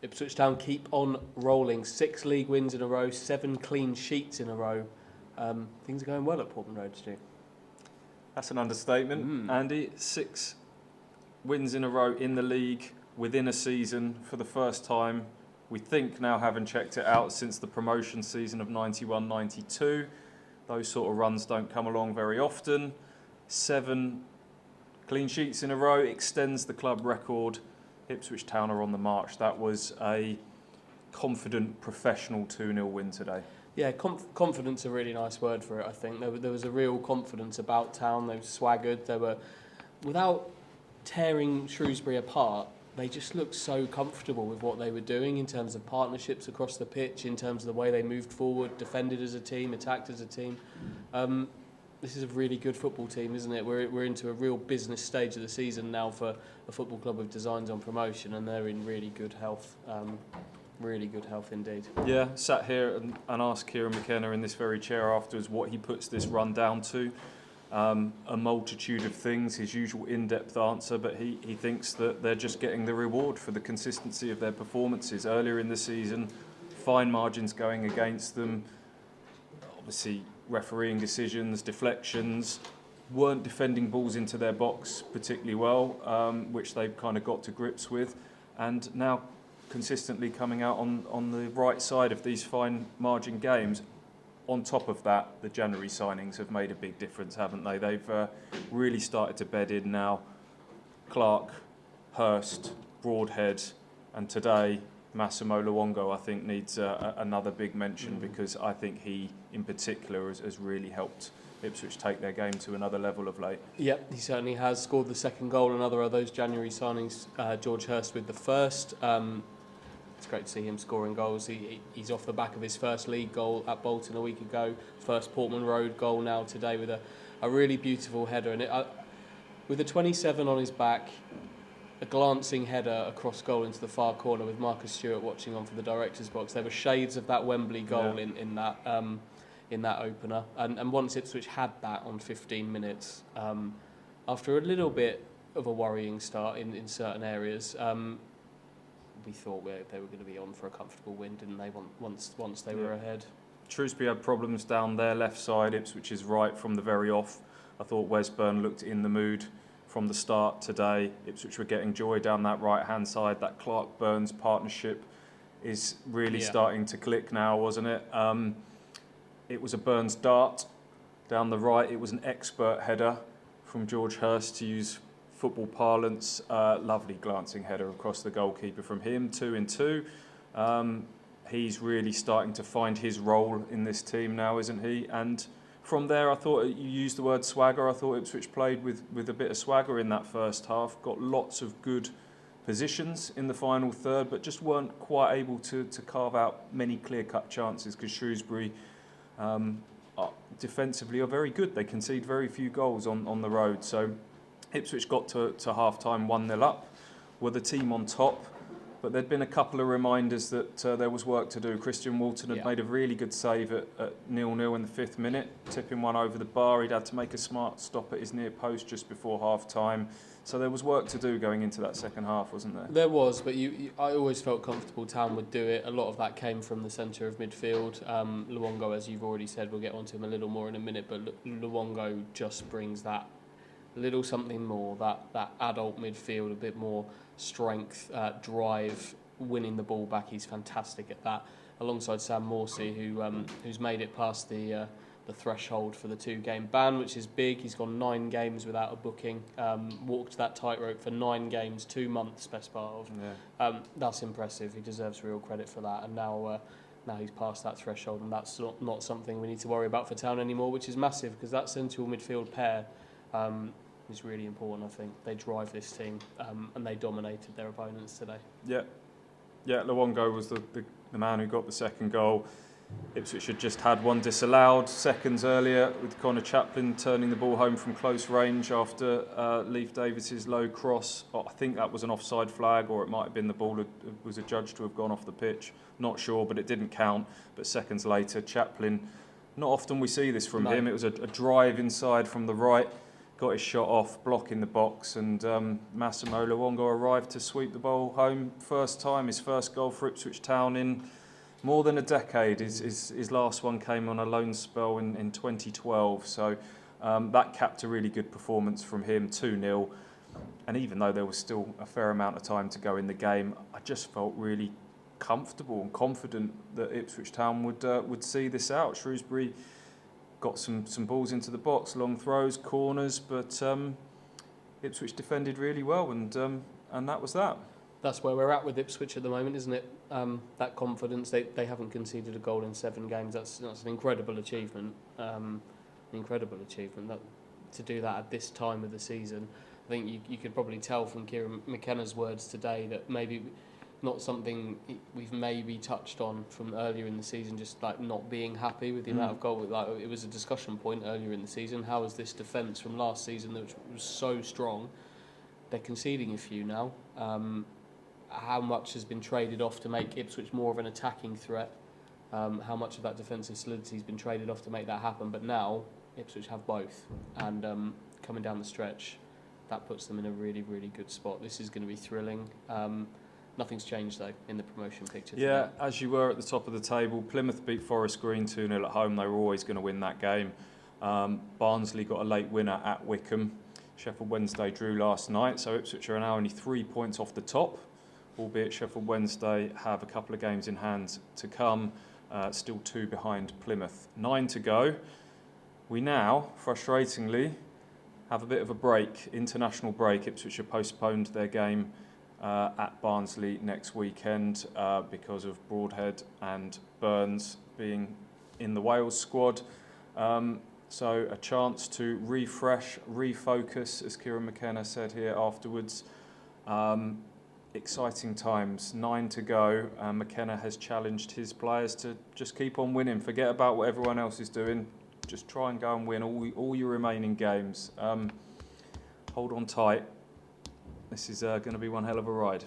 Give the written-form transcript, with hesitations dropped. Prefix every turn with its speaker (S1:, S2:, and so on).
S1: Ipswich Town keep on rolling. 6 league wins in a row, 7 clean sheets in a row. Things are going well at Portman Road, Stu.
S2: That's an understatement, Andy. 6 wins in a row in the league within a season for the first time. We think now, having checked it out, since the promotion season of 91-92. Those sort of runs don't come along very often. 7 clean sheets in a row extends the club record. Ipswich Town are on the march. That was a confident, professional 2-0 win today.
S1: Yeah, confidence a really nice word for it, I think. There was a real confidence about Town. They were swaggered. They were, without tearing Shrewsbury apart, they just looked so comfortable with what they were doing in terms of partnerships across the pitch, in terms of the way they moved forward, defended as a team, attacked as a team. This is a really good football team, isn't it? We're into a real business stage of the season now for a football club with designs on promotion, and they're in really good health. Really good health indeed.
S2: Yeah, sat here and asked Kieran McKenna in this very chair afterwards what he puts this run down to. A multitude of things, his usual in-depth answer, but he thinks that they're just getting the reward for the consistency of their performances. Earlier in the season, fine margins going against them, obviously refereeing decisions, deflections, weren't defending balls into their box particularly well, which they've kind of got to grips with, and now consistently coming out on the right side of these fine margin games. On top of that, the January signings have made a big difference, haven't they? They've really started to bed in now. Clark, Hurst, Broadhead, and today Massimo Luongo, I think, needs another big mention, because I think he, in particular, has really helped Ipswich take their game to another level of late.
S1: Yep, he certainly has. Scored the second goal. Another of those January signings, George Hurst with the first. It's great to see him scoring goals. He's off the back of his first league goal at Bolton a week ago. First Portman Road goal now today with a really beautiful header. And with a 27 on his back, a glancing header across goal into the far corner with Marcus Stewart watching on for the director's box. There were shades of that Wembley goal in that opener. And once Ipswich had that on 15 minutes, after a little bit of a worrying start in certain areas, we thought they were going to be on for a comfortable win, didn't they, once they were ahead?
S2: Shrewsbury had problems down their left side, Ipswich's right from the very off. I thought Wesburn looked in the mood from the start today. Ipswich were getting joy down that right-hand side. That Clark-Burns partnership is really starting to click now, wasn't it? It was a Burns dart down the right. It was an expert header from George Hurst, to use football parlance. Lovely glancing header across the goalkeeper from him, 2-2. He's really starting to find his role in this team now, isn't he? And from there, I thought, you used the word swagger, I thought Ipswich played with a bit of swagger in that first half, got lots of good positions in the final third, but just weren't quite able to carve out many clear-cut chances, because Shrewsbury defensively are very good. They concede very few goals on the road. So Ipswich got to half-time 1-0 up, were the team on top, but there'd been a couple of reminders that there was work to do. Christian Walton had made a really good save at 0-0 in the 5th minute, tipping one over the bar. He'd had to make a smart stop at his near post just before half-time. So there was work to do going into that second half, wasn't there?
S1: There was, but I always felt comfortable Town would do it. A lot of that came from the centre of midfield. Luongo, as you've already said, we'll get onto him a little more in a minute, but Luongo just brings that little something more, that adult midfield, a bit more strength, drive, winning the ball back. He's fantastic at that, alongside Sam Morsey, who's made it past the threshold for the 2-game ban, which is big. He's gone 9 games without a booking, walked that tightrope for 9 games, 2 months, best part of. That's impressive. He deserves real credit for that. And now he's past that threshold, and that's not something we need to worry about for Town anymore, which is massive, because that central midfield pair is really important, I think. They drive this team, and they dominated their opponents today. Yeah,
S2: Luongo was the man who got the second goal. Ipswich had just had one disallowed seconds earlier, with Connor Chaplin turning the ball home from close range after Leif Davis's low cross. I think that was an offside flag, or it might have been the ball that was adjudged to have gone off the pitch. Not sure, but it didn't count. But seconds later, Chaplin, not often we see this from him. It was a drive inside from the right. got his shot off, blocking the box, and Massimo Luongo arrived to sweep the ball home. First time, his first goal for Ipswich Town in more than a decade. His last one came on a loan spell in 2012, so that capped a really good performance from him, 2-0. And even though there was still a fair amount of time to go in the game, I just felt really comfortable and confident that Ipswich Town would see this out. Shrewsbury got some balls into the box, long throws, corners, but Ipswich defended really well, and that was that.
S1: That's where we're at with Ipswich at the moment, isn't it? That confidence, they haven't conceded a goal in 7 games. That's an incredible achievement. That, to do that at this time of the season. I think you could probably tell from Kieran McKenna's words today that maybe not something we've maybe touched on from earlier in the season, just like not being happy with the amount of goal. Like, it was a discussion point earlier in the season. How is this defence from last season, that was so strong? They're conceding a few now. How much has been traded off to make Ipswich more of an attacking threat? How much of that defensive solidity has been traded off to make that happen? But now Ipswich have both, and coming down the stretch, that puts them in a really, really good spot. This is going to be thrilling. Nothing's changed though in the promotion picture today.
S2: Yeah, as you were at the top of the table, Plymouth beat Forest Green 2-0 at home. They were always going to win that game. Barnsley got a late winner at Wickham. Sheffield Wednesday drew last night, so Ipswich are now only 3 points off the top, albeit Sheffield Wednesday have a couple of games in hand to come, still 2 behind Plymouth. 9 to go. We now, frustratingly, have a bit of a break, international break. Ipswich have postponed their game at Barnsley next weekend because of Broadhead and Burns being in the Wales squad. So a chance to refresh, refocus, as Kieran McKenna said here afterwards. Exciting times, 9 to go. McKenna has challenged his players to just keep on winning. Forget about what everyone else is doing. Just try and go and win all your remaining games. Hold on tight. This is going to be one hell of a ride.